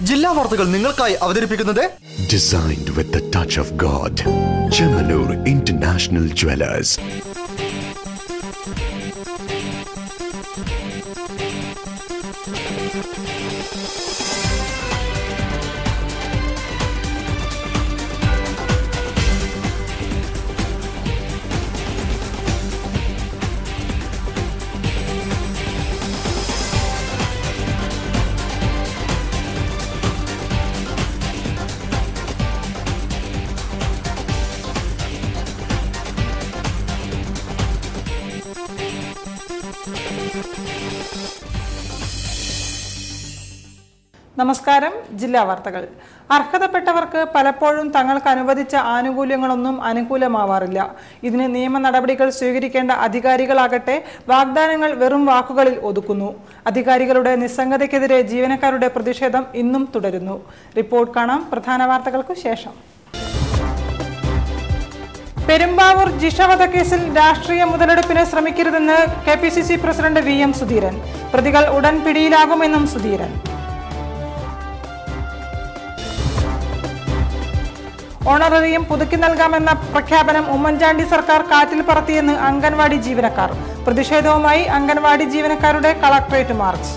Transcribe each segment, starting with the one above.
ജില്ലാ വാർത്തകൾ നിങ്ങൾക്കായി അവതരിപ്പിക്കുന്നത് Designed with the touch of God. Chemanur International Jewelers. നമസ്കാരം. ജില്ലാ വാർത്തകൾ. അർഹതപ്പെട്ടവർക്ക് പലപ്പോഴും തങ്ങൾക്ക് അനുവദിച്ച ആനുകൂല്യങ്ങളൊന്നും അനുകൂലമാവാറില്ല. ഇതിന് നിയമ നടപടികൾ സ്വീകരിക്കേണ്ട അധികാരികളാകട്ടെ വാഗ്ദാനങ്ങൾ വെറും വാക്കുകളിൽ ഒതുക്കുന്നു. അധികാരികളുടെ നിസ്സംഗതയ്ക്കെതിരെ ജീവനക്കാരുടെ പ്രതിഷേധം ഇന്നും തുടരുന്നു. റിപ്പോർട്ട് കാണാം പ്രധാന വാർത്തകൾക്കു ശേഷം. പെരുമ്പാവൂർ ജിഷ വധക്കേസിൽ രാഷ്ട്രീയ മുതലെടുപ്പിന് ശ്രമിക്കരുതെന്ന് KPCC പ്രസിഡന്റ് VM സുധീരൻ. പ്രതികൾ ഉടൻ പിടിയിലാകുമെന്നും സുധീരൻ. ഓണററിയം പുതുക്കി നൽകാമെന്ന പ്രഖ്യാപനം ഉമ്മൻചാണ്ടി സർക്കാർ കാറ്റിൽ പറത്തിയെന്ന് അംഗൻവാടി ജീവനക്കാർ. പ്രതിഷേധവുമായി അംഗൻവാടി ജീവനക്കാരുടെ കളക്ടറേറ്റ് മാർച്ച്.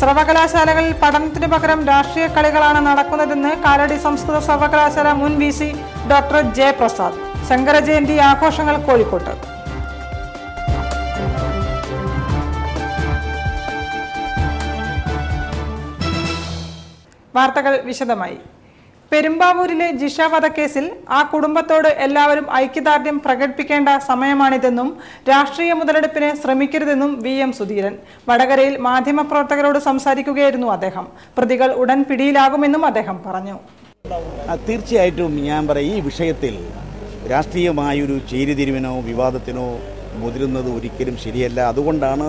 സർവകലാശാലകളിൽ പഠനത്തിനു പകരം രാഷ്ട്രീയ കളികളാണ് നടക്കുന്നതെന്ന് കാലടി സംസ്കൃത സർവകലാശാല മുൻ VC doctor J Prasad. Shankara Jayanti ആഘോഷങ്ങൾ കോഴിക്കോട്ട്. വാർത്തകൾ വിശദമായി. പെരുമ്പാവൂരിലെ ജിഷ വധക്കേസിൽ ആ കുടുംബത്തോട് എല്ലാവരും ഐക്യദാർഢ്യം പ്രകടിപ്പിക്കേണ്ട സമയമാണിതെന്നും രാഷ്ട്രീയ മുതലെടുപ്പിന് ശ്രമിക്കരുതെന്നും VM സുധീരൻ. വടകരയിൽ മാധ്യമപ്രവർത്തകരോട് സംസാരിക്കുകയായിരുന്നു അദ്ദേഹം. പ്രതികൾ ഉടൻ പിടിയിലാകുമെന്നും അദ്ദേഹം പറഞ്ഞു. തീർച്ചയായിട്ടും ഞാൻ പറയും, ഈ വിഷയത്തിൽ രാഷ്ട്രീയമായൊരു ചേരിതിരിവിനോ വിവാദത്തിനോ മുതിരുന്നത് ഒരിക്കലും ശരിയല്ല. അതുകൊണ്ടാണ്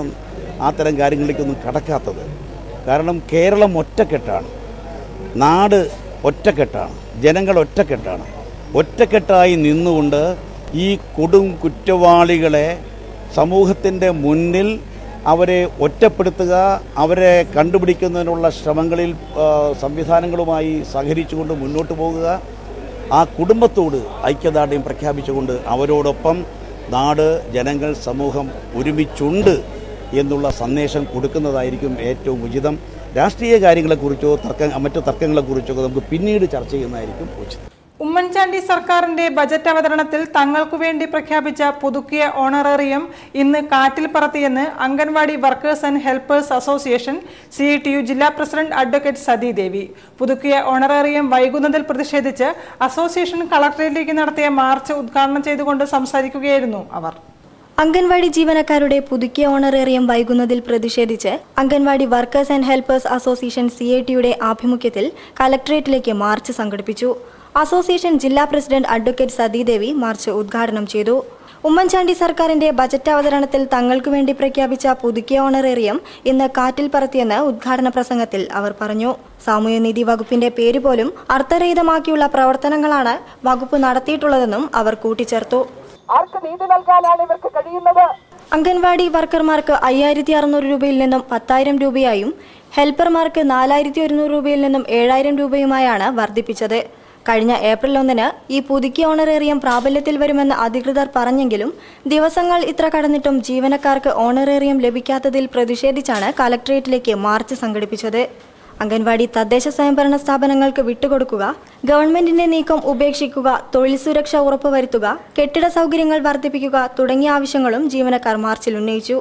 അത്തരം കാര്യങ്ങളിലേക്കൊന്നും കടക്കാത്തത്. കാരണം കേരളം ഒറ്റക്കെട്ടാണ്, നാട് ഒറ്റക്കെട്ടാണ്, ജനങ്ങൾ ഒറ്റക്കെട്ടാണ്. ഒറ്റക്കെട്ടായി നിന്നുകൊണ്ട് ഈ കൊടും കുറ്റവാളികളെ സമൂഹത്തിൻ്റെ മുന്നിൽ അവരെ ഒറ്റപ്പെടുത്തുക, അവരെ കണ്ടുപിടിക്കുന്നതിനുള്ള ശ്രമങ്ങളിൽ സംവിധാനങ്ങളുമായി സഹകരിച്ചുകൊണ്ട് മുന്നോട്ട് പോകുക, ആ കുടുംബത്തോട് ഐക്യദാർഢ്യം പ്രഖ്യാപിച്ചുകൊണ്ട് അവരോടൊപ്പം നാട്, ജനങ്ങൾ, സമൂഹം ഒരുമിച്ചുണ്ട് എന്നുള്ള സന്ദേശം കൊടുക്കുന്നതായിരിക്കും ഏറ്റവും ഉചിതം. രാഷ്ട്രീയ കാര്യങ്ങളെക്കുറിച്ചോ മറ്റു തർക്കങ്ങളെക്കുറിച്ചോ നമുക്ക് പിന്നീട് ചർച്ച ചെയ്യുന്നതായിരിക്കും ഉചിതം. ഉമ്മൻചാണ്ടി സർക്കാരിന്റെ ബജറ്റ് അവതരണത്തിൽ തങ്ങൾക്കു വേണ്ടി പ്രഖ്യാപിച്ച പുതുക്കിയ ഓണറേറിയം ഇന്ന് കാറ്റിൽ പറത്തിയെന്ന് anganwadi workers and helpers association CITU ജില്ലാ പ്രസിഡന്റ് അഡ്വക്കേറ്റ് സതി ദേവി. പുതുക്കിയ ഓണറേറിയം വൈകുന്നതിൽ പ്രതിഷേധിച്ച് അസോസിയേഷൻ കളക്ടറേറ്റിലേക്ക് നടത്തിയ മാർച്ച് ഉദ്ഘാടനം ചെയ്തുകൊണ്ട് സംസാരിക്കുകയായിരുന്നു അവർ. അംഗൻവാടി ജീവനക്കാരുടെ പുതുക്കിയ ഓണറേറിയം വൈകുന്നതിൽ പ്രതിഷേധിച്ച് anganwadi workers and helpers association CITUയുടെ ആഭിമുഖ്യത്തിൽ കലക്ടറേറ്റിലേക്ക് മാർച്ച് സംഘടിപ്പിച്ചു. അസോസിയേഷൻ ജില്ലാ president advocate Sathi Devi march ഉദ്ഘാടനം ചെയ്തു. ഉമ്മൻചാണ്ടി സർക്കാരിന്റെ ബജറ്റ് അവതരണത്തിൽ തങ്ങൾക്കു വേണ്ടി പ്രഖ്യാപിച്ച പുതുക്കിയ ഓണറേറിയം ഇന്ന് കാറ്റിൽ പറത്തിയെന്ന് ഉദ്ഘാടന പ്രസംഗത്തിൽ അവർ പറഞ്ഞു. സാമൂഹ്യനീതി വകുപ്പിന്റെ പേര് പോലും അർത്ഥരഹിതമാക്കിയുള്ള പ്രവർത്തനങ്ങളാണ് വകുപ്പ് നടത്തിയിട്ടുള്ളതെന്നും അവർ കൂട്ടിച്ചേർത്തു. ആർക്ക് നീതി നൽകാനാണ് ഇവർക്ക് കഴിയുന്നത്? അംഗൻവാടി വർക്കർമാർക്ക് 5600 രൂപയിൽ നിന്നും 10,000 രൂപയായും ഹെൽപ്പർമാർക്ക് 4100 രൂപയിൽ നിന്നും 7000 രൂപയുമായാണ് വർദ്ധിപ്പിച്ചത്. കഴിഞ്ഞ ഏപ്രിൽ 1-ന് ഈ പുതുക്കിയ ഓണറേറിയം പ്രാബല്യത്തിൽ വരുമെന്ന് അധികൃതർ പറഞ്ഞെങ്കിലും ദിവസങ്ങൾ ഇത്ര കടന്നിട്ടും ജീവനക്കാർക്ക് ഓണറേറിയം ലഭിക്കാത്തതിൽ പ്രതിഷേധിച്ചാണ് കലക്ടറേറ്റിലേക്ക് മാർച്ച് സംഘടിപ്പിച്ചത്. അംഗൻവാടി തദ്ദേശ സ്വയംഭരണ സ്ഥാപനങ്ങൾക്ക് വിട്ടുകൊടുക്കുക, ഗവൺമെന്റിന്റെ നീക്കം ഉപേക്ഷിക്കുക, തൊഴിൽ സുരക്ഷ ഉറപ്പുവരുത്തുക, കെട്ടിട സൗകര്യങ്ങൾ വർദ്ധിപ്പിക്കുക തുടങ്ങിയ ആവശ്യങ്ങളും ജീവനക്കാർ മാർച്ചിൽ ഉന്നയിച്ചു.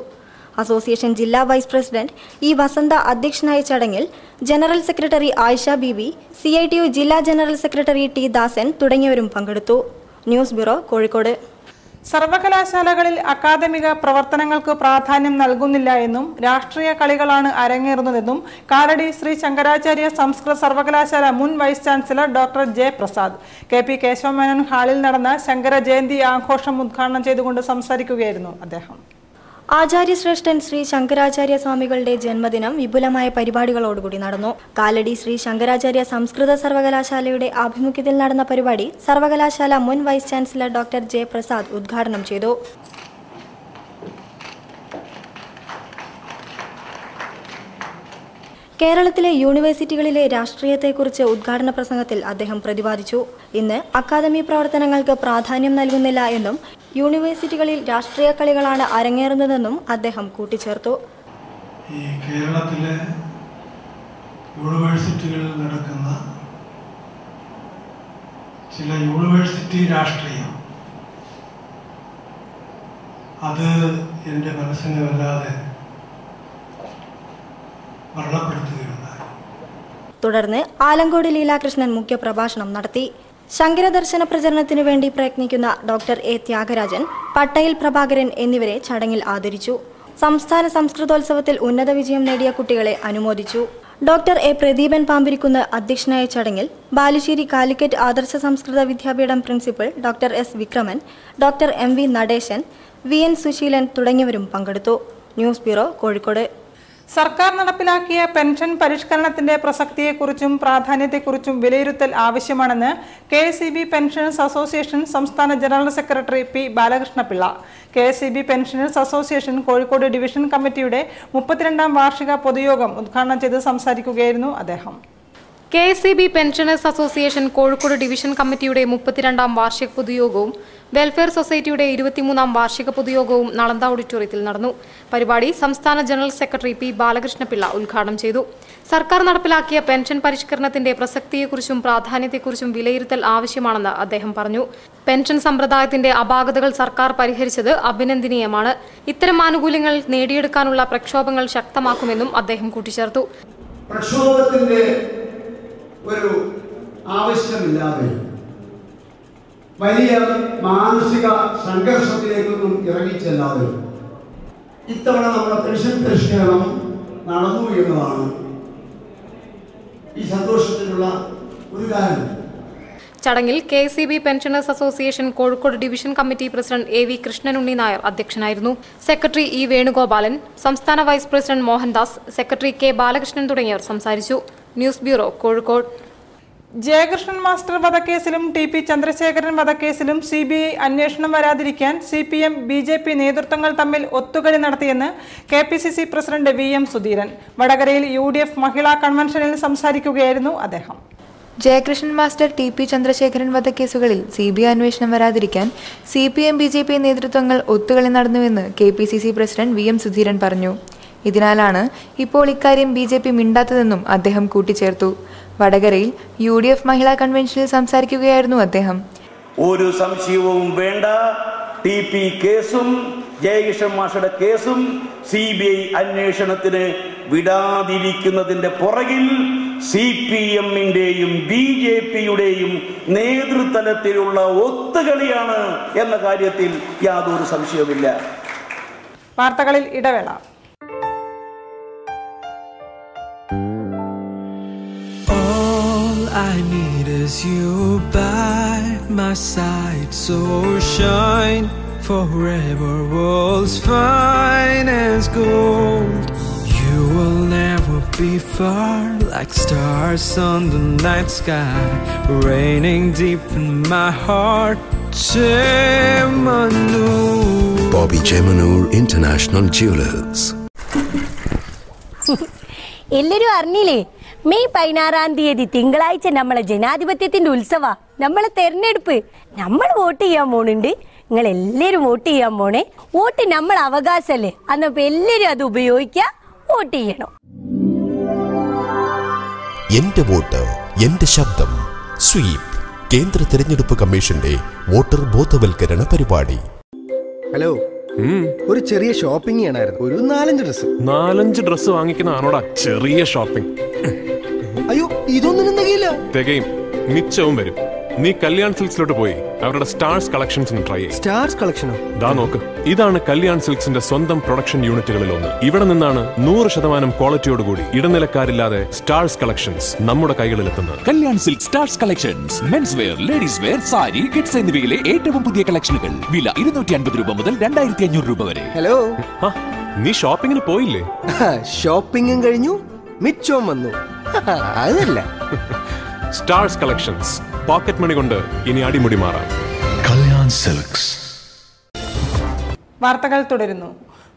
അസോസിയേഷൻ ജില്ലാ വൈസ് പ്രസിഡന്റ് E വസന്ത അധ്യക്ഷനായ ചടങ്ങിൽ ജനറൽ സെക്രട്ടറി ആയിഷ ബീബി, CITU ജില്ലാ ജനറൽ സെക്രട്ടറി T ദാസൻ തുടങ്ങിയവരും പങ്കെടുത്തു. News bureau, Kozhikode. സർവകലാശാലകളിൽ അക്കാദമിക പ്രവർത്തനങ്ങൾക്ക് പ്രാധാന്യം നൽകുന്നില്ല എന്നും രാഷ്ട്രീയ കളികളാണ് അരങ്ങേറുന്നതെന്നും കാലടി ശ്രീ ശങ്കരാചാര്യ സംസ്കൃത സർവകലാശാല മുൻ vice chancellor doctor J Prasad. KP Keshavamenon ഹാളിൽ നടന്ന ശങ്കരജയന്തി ആഘോഷം ഉദ്ഘാടനം ചെയ്തുകൊണ്ട് സംസാരിക്കുകയായിരുന്നു അദ്ദേഹം. ആചാര്യശ്രേഷ്ഠൻ ശ്രീ ശങ്കരാചാര്യ സ്വാമികളുടെ ജന്മദിനം വിപുലമായ പരിപാടികളോടുകൂടി നടന്നു. കാലടി ശ്രീ ശങ്കരാചാര്യ സംസ്കൃത സർവകലാശാലയുടെ ആഭിമുഖ്യത്തിൽ നടന്ന പരിപാടി സർവകലാശാല മുൻ vice chancellor doctor J Prasad ഉദ്ഘാടനം ചെയ്തു. കേരളത്തിലെ യൂണിവേഴ്സിറ്റികളിലെ രാഷ്ട്രീയത്തെക്കുറിച്ച് ഉദ്ഘാടന പ്രസംഗത്തിൽ അദ്ദേഹം പ്രതിപാദിച്ചു. ഇന്ന് അക്കാദമി പ്രവർത്തനങ്ങൾക്ക് പ്രാധാന്യം നൽകുന്നില്ല എന്നും യൂണിവേഴ്സിറ്റികളിൽ രാഷ്ട്രീയ കളികളാണ് അരങ്ങേറുന്നതെന്നും അദ്ദേഹം കൂട്ടിച്ചേർത്തു. ഈ കേരളത്തിലെ യൂണിവേഴ്സിറ്റികളിൽ നടക്കുന്ന ചില യൂണിവേഴ്സിറ്റി രാഷ്ട്രീയം അത് എൻ്റെ മനസ്സിനെ വല്ലാതെ മരണപ്പെടുത്തുകയുണ്ടായി. തുടർന്ന് ആലങ്കോട് ലീലാകൃഷ്ണൻ മുഖ്യപ്രഭാഷണം നടത്തി. ശങ്കരദർശന പ്രചരണത്തിനു വേണ്ടി പ്രയത്നിക്കുന്ന ഡോക്ടർ എ ത്യാഗരാജൻ, പട്ടയിൽ പ്രഭാകരൻ എന്നിവരെ ചടങ്ങിൽ ആദരിച്ചു. സംസ്ഥാന സംസ്കൃതോത്സവത്തിൽ ഉന്നത വിജയം നേടിയ കുട്ടികളെ അനുമോദിച്ചു. ഡോക്ടർ എ പ്രദീപൻ പാമ്പിരിക്കുന്ന് അധ്യക്ഷനായ ചടങ്ങിൽ Balussery Calicut Adarsha Samskrita Vidyapeetham principal doctor S Vikraman, doctor M V Nadesan, V N Susheelan തുടങ്ങിയവരും പങ്കെടുത്തു. News bureau, Kozhikode. സർക്കാർ നടപ്പിലാക്കിയ പെൻഷൻ പരിഷ്കരണത്തിന്റെ പ്രസക്തിയെക്കുറിച്ചും പ്രാധാന്യത്തെക്കുറിച്ചും വിലയിരുത്തൽ ആവശ്യമാണെന്ന് KSEB പെൻഷനേഴ്സ് അസോസിയേഷൻ സംസ്ഥാന general secretary P Balakrishnapillai. KSEB pensioners association Kozhikode division കമ്മിറ്റിയുടെ 32ാം വാർഷിക പൊതുയോഗം ഉദ്ഘാടനം ചെയ്ത് സംസാരിക്കുകയായിരുന്നു അദ്ദേഹം. KSEB pensioners association Kozhikode division കമ്മിറ്റിയുടെ 32ാം വാർഷിക പൊതുയോഗവും വെൽഫെയർ സൊസൈറ്റിയുടെ 23ാം വാർഷിക പൊതുയോഗവും നളന്ദ ഓഡിറ്റോറിയത്തിൽ നടന്നു. പരിപാടി സംസ്ഥാന ജനറൽ സെക്രട്ടറി പി ബാലകൃഷ്ണപിള്ള ഉദ്ഘാടനം ചെയ്തു. സർക്കാർ നടപ്പിലാക്കിയ പെൻഷൻ പരിഷ്കരണത്തിന്റെ പ്രസക്തിയെക്കുറിച്ചും പ്രാധാന്യത്തെക്കുറിച്ചും വിലയിരുത്തൽ ആവശ്യമാണെന്ന് അദ്ദേഹം പറഞ്ഞു. പെൻഷൻ സമ്പ്രദായത്തിന്റെ അപാകതകൾ സർക്കാർ പരിഹരിച്ചത് അഭിനന്ദനീയമാണ്. ഇത്തരം ആനുകൂല്യങ്ങൾ നേടിയെടുക്കാനുള്ള പ്രക്ഷോഭങ്ങൾ ശക്തമാക്കുമെന്നും അദ്ദേഹം കൂട്ടിച്ചേർത്തു. പ്രക്ഷോഭത്തിന്റെ ഒരു ആവശ്യമില്ലാതെ വലിയ മാനസിക സംഘർഷത്തിലേക്കൊന്നും ഇറങ്ങിച്ചെല്ലാതെ ഇത്തവണ നമ്മുടെ പെൻഷൻ പരിഷ്കരണം നടന്നു എന്നതാണ് ഈ സന്തോഷത്തിനുള്ള ഒരു കാരണം. ചടങ്ങിൽ KSEB pensioners association Kozhikode division committee president AV Krishnanunni Nair അധ്യക്ഷനായിരുന്നു. സെക്രട്ടറി E വേണുഗോപാലൻ, സംസ്ഥാന vice president Mohandas, secretary K Balakrishnan തുടങ്ങിയവർ സംസാരിച്ചു. News bureau, Kozhikode. Jayakrishnan master വധക്കേസിലും TP ചന്ദ്രശേഖരൻ വധക്കേസിലും CBI അന്വേഷണം വരാതിരിക്കാൻ CPM BJP നേതൃത്വങ്ങൾ തമ്മിൽ ഒത്തുകളി നടത്തിയെന്ന് KPCC പ്രസിഡന്റ് VM സുധീരൻ. വടകരയിൽ UDF മഹിളാ കൺവെൻഷനിൽ സംസാരിക്കുകയായിരുന്നു അദ്ദേഹം. ജയകൃഷ്ണൻ മാസ്റ്റർ TP ചന്ദ്രശേഖരൻ വധക്കേസുകളിൽ CBI അന്വേഷണം വരാതിരിക്കാൻ CPM BJP നേതൃത്വങ്ങൾ ഒത്തുകളി നടന്നുവെന്ന് KPCC പ്രസിഡന്റ് VM സുധീരൻ പറഞ്ഞു. ഇതിനാലാണ് ഇപ്പോൾ ഇക്കാര്യം BJP മിണ്ടാത്തതെന്നും അദ്ദേഹം കൂട്ടിച്ചേർത്തു. വടകരയിൽ UDF മഹിളാ കൺവെൻഷനിൽ സംസാരിക്കുകയായിരുന്നു അദ്ദേഹം. ഒരു സംശയവും വേണ്ട, TP കേസും ജയകൃഷ്ണൻ മാസ്റ്ററുടെ കേസും CBI അന്വേഷണത്തിന് വിടാതിരിക്കുന്നതിന്റെ പുറകിൽ CPM-ന്റെയും BJP-യുടെയും നേതൃതലത്തിലുള്ള ഒത്തുകളിയാണ് എന്ന കാര്യത്തിൽ യാതൊരു സംശയവുമില്ല. വാർത്തകളിൽ ഇടവേള. I need is you by my side, so shine forever, world's fine as gold. You will never be far, like stars on the night sky, raining deep in my heart. Chemanur. Bobby Chemanur International Jewelers. എല്ലാരും അറിഞ്ഞില്ലേ, May 16-ാം തീയതി തിങ്കളാഴ്ച നമ്മളെ ജനാധിപത്യത്തിന്റെ ഉത്സവ, നമ്മളെ തെരഞ്ഞെടുപ്പ്. നമ്മൾ വോട്ട് ചെയ്യാൻ പോണുണ്ട്. നിങ്ങൾ എല്ലാരും വോട്ട് ചെയ്യാൻ പോണേ. വോട്ട് നമ്മളെ അവകാശല്ലേ, അന്നപ്പോ എല്ലാരും അത് ഉപയോഗിക്കുക, വോട്ട് ചെയ്യണം. എന്റെ വോട്ട് എന്റെ ശബ്ദം. സ്വീപ്, കേന്ദ്ര തെരഞ്ഞെടുപ്പ് കമ്മീഷന്റെ വോട്ടർ ബോധവൽക്കരണ പരിപാടി. ഹലോ, ഒരു ചെറിയ ഷോപ്പിംഗ് ചെയ്യണമായിരുന്നു. ഒരു 4-5 ഡ്രസ് വാങ്ങിക്കുന്നതാണോടാ ചെറിയ ഷോപ്പിംഗ്? അയ്യോ, ഇതൊന്നും തികയില്ല. തികയും, മിച്ചവും വരും. നീ കല്യാൺ സിൽക്സിലോട്ട് പോയി അവരുടെ സ്റ്റാർസ് കളക്ഷൻസ് ഒന്ന് ട്രൈ ചെയ്യും. സ്റ്റാർസ് കളക്ഷനോ? ദാ നോക്ക്, ഇതാണ് കല്യാൺ സിൽക്സിന്റെ സ്വന്തം പ്രൊഡക്ഷൻ യൂണിറ്റുകളിൽ ഒന്ന്. ഇവിടെ നിന്നാണ് 100% ക്വാളിറ്റിയോടുകൂടി ഇടനിലക്കാരില്ലാതെ സ്റ്റാർസ് കളക്ഷൻസ് നമ്മുടെ കൈകളിലെത്തുന്നത്. Kalyan silk stars collections, men's wear, ladies wear, sari, kids എന്നിവയിലെ ഏറ്റവും പുതിയ കളക്ഷനുകൾ. വില 250 രൂപ മുതൽ 2500 രൂപ വരെ. ഹലോ, നീ ഷോപ്പിങ്ങിന് പോയില്ലേ? ഷോപ്പിംഗും കഴിഞ്ഞു, മിച്ചവും വന്നു. അതല്ല, സ്റ്റാർസ് കളക്ഷൻസ്, പോക്കറ്റ് മണി കൊണ്ട് ഇനി അടിമുടി മാറാം. കല്യാൺ സിൽക്സ്. വാർത്തകൾ തുടരുന്നു.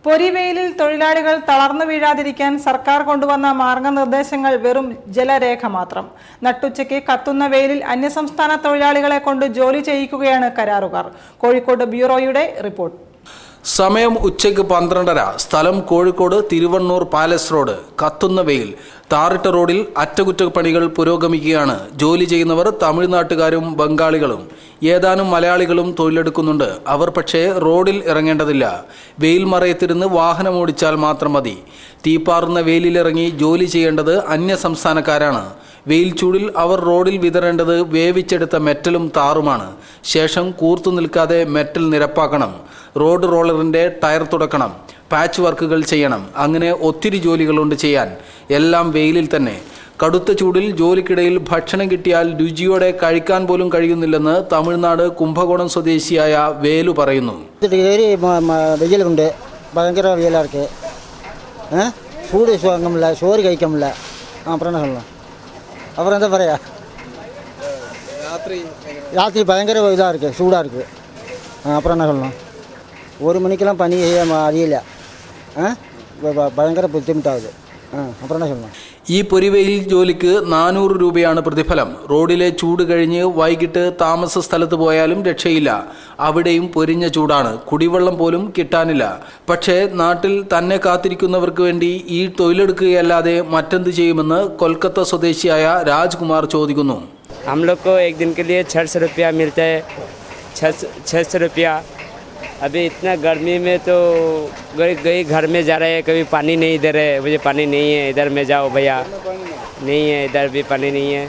പൊരിവെയിലിൽ തൊഴിലാളികൾ തളർന്നു വീഴാതിരിക്കാൻ സർക്കാർ കൊണ്ടുവന്ന മാർഗനിർദ്ദേശങ്ങൾ വെറും ജലരേഖ മാത്രം. നട്ടുച്ചയ്ക്ക് കത്തുന്ന വെയിലിൽ അന്യസംസ്ഥാന തൊഴിലാളികളെ കൊണ്ട് ജോലി ചെയ്യിക്കുകയാണ് കരാറുകാർ. കോഴിക്കോട് ബ്യൂറോയുടെ റിപ്പോർട്ട്. സമയം ഉച്ചയ്ക്ക് 12:30. സ്ഥലം കോഴിക്കോട് തിരുവണ്ണൂർ പാലസ് റോഡ്. കത്തുന്ന വെയിൽ. താറിട്ട റോഡിൽ അറ്റകുറ്റപ്പണികൾ പുരോഗമിക്കുകയാണ്. ജോലി ചെയ്യുന്നവർ തമിഴ്നാട്ടുകാരും ബംഗാളികളും ഏതാനും മലയാളികളും തൊഴിലെടുക്കുന്നുണ്ട്. അവർ പക്ഷേ റോഡിൽ ഇറങ്ങേണ്ടതില്ല. വെയിൽ മറയത്തിരുന്ന് വാഹനം ഓടിച്ചാൽ മാത്രം മതി. തീപ്പാറുന്ന വെയിലിലിറങ്ങി ജോലി ചെയ്യേണ്ടത് അന്യ സംസ്ഥാനക്കാരാണ്. വെയിൽ ചൂടിൽ അവർ റോഡിൽ വിതറേണ്ടത് വേവിച്ചെടുത്ത മെറ്റലും താറുമാണ്. ശേഷം കൂർത്തു നിൽക്കാതെ മെറ്റൽ നിരപ്പാക്കണം. റോഡ് റോളറിന്റെ ടയർ തുടക്കണം. പാച്ച് വർക്കുകൾ ചെയ്യണം. അങ്ങനെ ഒത്തിരി ജോലികളുണ്ട് ചെയ്യാൻ. എല്ലാം വെയിലിൽ തന്നെ. കടുത്ത ചൂടിൽ ജോലിക്കിടയിൽ ഭക്ഷണം കിട്ടിയാൽ രുചിയോടെ കഴിക്കാൻ പോലും കഴിയുന്നില്ലെന്ന് തമിഴ്നാട് കുംഭകോണം സ്വദേശിയായ വേലു പറയുന്നു. വെയിലുണ്ട്, ഭയങ്കര വെയിലാർക്ക്. ചൂട് വാങ്ങ முடியல, ചോറ് കഴിക്കാൻ முடியல. அப்புறம் என்ன சொல்லலாம்? அப்புறம் എന്താ പറയാ, രാത്രി ഭയങ്കര ഇதாக இருக்குது, சூடாக இருக்குது. அப்புறம் என்ன சொல்லலாம்? 1 மணிக்கெல்லாம் பனி அறியல, ഭയങ്കര ബുദ്ധിമുട്ടാകുது. அப்புறம் என்ன சொல்லலாம்? ഈ പൊരിവെയിൽ ജോലിക്ക് 400 രൂപയാണ് പ്രതിഫലം. റോഡിലെ ചൂട് കഴിഞ്ഞ് വൈകിട്ട് താമസ സ്ഥലത്ത് പോയാലും രക്ഷയില്ല. അവിടെയും പൊരിഞ്ഞ ചൂടാണ്. കുടിവെള്ളം പോലും കിട്ടാനില്ല. പക്ഷേ നാട്ടിൽ തന്നെ കാത്തിരിക്കുന്നവർക്ക് വേണ്ടി ഈ തൊഴിലെടുക്കുകയല്ലാതെ മറ്റെന്ത് ചെയ്യുമെന്ന് കൊൽക്കത്ത സ്വദേശിയായ രാജ്കുമാർ ചോദിക്കുന്നു. हम लोग को एक दिन के लिए 600 रुपया मिलता है, 600 रुपया. अभी इतना गर्मी में तो गई घर में जा रहे हैं, कभी पानी नहीं दे रहे, मुझे पानी नहीं है, इधर में जाओ भैया, नहीं है, इधर भी पानी नहीं है.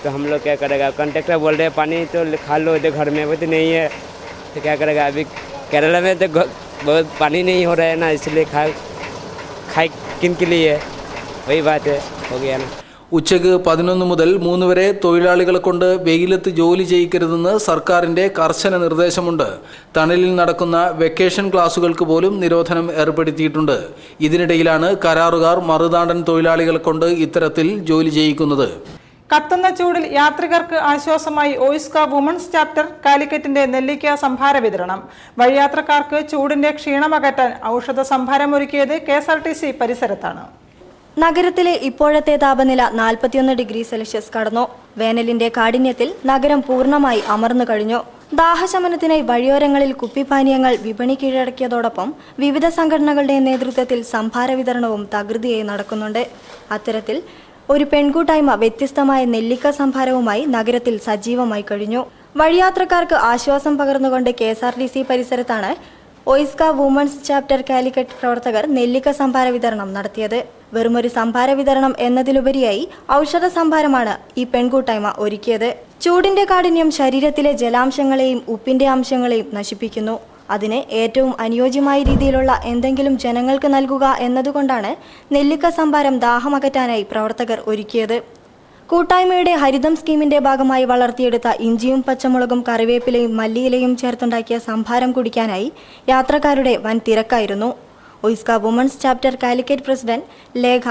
तो हम लोग क्या करेगा? कंडक्टर बोल रहे हैं पानी तो खा लो इधर घर में, वो तो नहीं है, तो क्या करेगा? अभी केरला में तो बहुत पानी नहीं हो रहा है ना, इसलिए खाए किन के लिए, वही बात है, हो गया ना. ഉച്ചയ്ക്ക് 11 മുതൽ 3 വരെ തൊഴിലാളികളെ കൊണ്ട് വെയിലത്ത് ജോലി ചെയ്യിക്കരുതെന്ന് സർക്കാരിന്റെ കർശന നിർദ്ദേശമുണ്ട്. തണലിൽ നടക്കുന്ന വെക്കേഷൻ ക്ലാസുകൾക്ക് പോലും നിരോധനം ഏർപ്പെടുത്തിയിട്ടുണ്ട്. ഇതിനിടയിലാണ് കരാറുകാർ മറുനാടൻ തൊഴിലാളികളെ കൊണ്ട് ഇത്തരത്തിൽ ജോലി ചെയ്യിക്കുന്നത്. കത്തുന്ന ചൂടിൽ യാത്രികർക്ക് ആശ്വാസമായി ഓയിസ്ക വുമൺസ് ചാപ്റ്റർ കാലിക്കറ്റിന്റെ നെല്ലിക്ക സംഭാര വിതരണം. വഴിയാത്രക്കാർക്ക് ചൂടിന്റെ ക്ഷീണമകറ്റാൻ ഔഷധ സംഭാരമൊരുക്കിയത് KSRTC പരിസരത്താണ്. നഗരത്തിലെ ഇപ്പോഴത്തെ താപനില 41 ഡിഗ്രി സെൽഷ്യസ് കടന്നു. വേനലിന്റെ കാഠിന്യത്തിൽ നഗരം പൂർണ്ണമായി അമർന്നു കഴിഞ്ഞു. ദാഹശമനത്തിനായി വഴിയോരങ്ങളിൽ കുപ്പിപ്പാനീയങ്ങൾ വിപണി കീഴടക്കിയതോടൊപ്പം വിവിധ സംഘടനകളുടെ നേതൃത്വത്തിൽ സംഭാര വിതരണവും തകൃതിയായി നടക്കുന്നുണ്ട്. അത്തരത്തിൽ ഒരു പെൺകൂട്ടായ്മ വ്യത്യസ്തമായ നെല്ലിക്ക സംഭാരവുമായി നഗരത്തിൽ സജീവമായി കഴിഞ്ഞു. വഴിയാത്രക്കാർക്ക് ആശ്വാസം പകർന്നുകൊണ്ട് KSRTC പരിസരത്താണ് ഓയിസ്ക വുമൺസ് ചാപ്റ്റർ കാലിക്കറ്റ് പ്രവർത്തകർ നെല്ലിക്ക സംഭാര വിതരണം നടത്തിയത്. വെറുമൊരു സംഭാര വിതരണം എന്നതിലുപരിയായി ഔഷധ സംഭാരമാണ് ഈ പെൺകൂട്ടായ്മ ഒരുക്കിയത്. ചൂടിന്റെ കാഠിന്യം ശരീരത്തിലെ ജലാംശങ്ങളെയും ഉപ്പിന്റെ അംശങ്ങളെയും നശിപ്പിക്കുന്നു. അതിന് ഏറ്റവും അനുയോജ്യമായ രീതിയിലുള്ള എന്തെങ്കിലും ജനങ്ങൾക്ക് നൽകുക എന്നതുകൊണ്ടാണ് നെല്ലിക്ക സംഭാരം ദാഹമകറ്റാനായി പ്രവർത്തകർ ഒരുക്കിയത്. കൂട്ടായ്മയുടെ ഹരിതം സ്കീമിന്റെ ഭാഗമായി വളർത്തിയെടുത്ത ഇഞ്ചിയും പച്ചമുളകും കറിവേപ്പിലയും മല്ലിയിലയും ചേർത്തുണ്ടാക്കിയ സംഭാരം കുടിക്കാനായി യാത്രക്കാരുടെ വൻ തിരക്കായിരുന്നു. OISCA women's chapter Calicut president Lekha,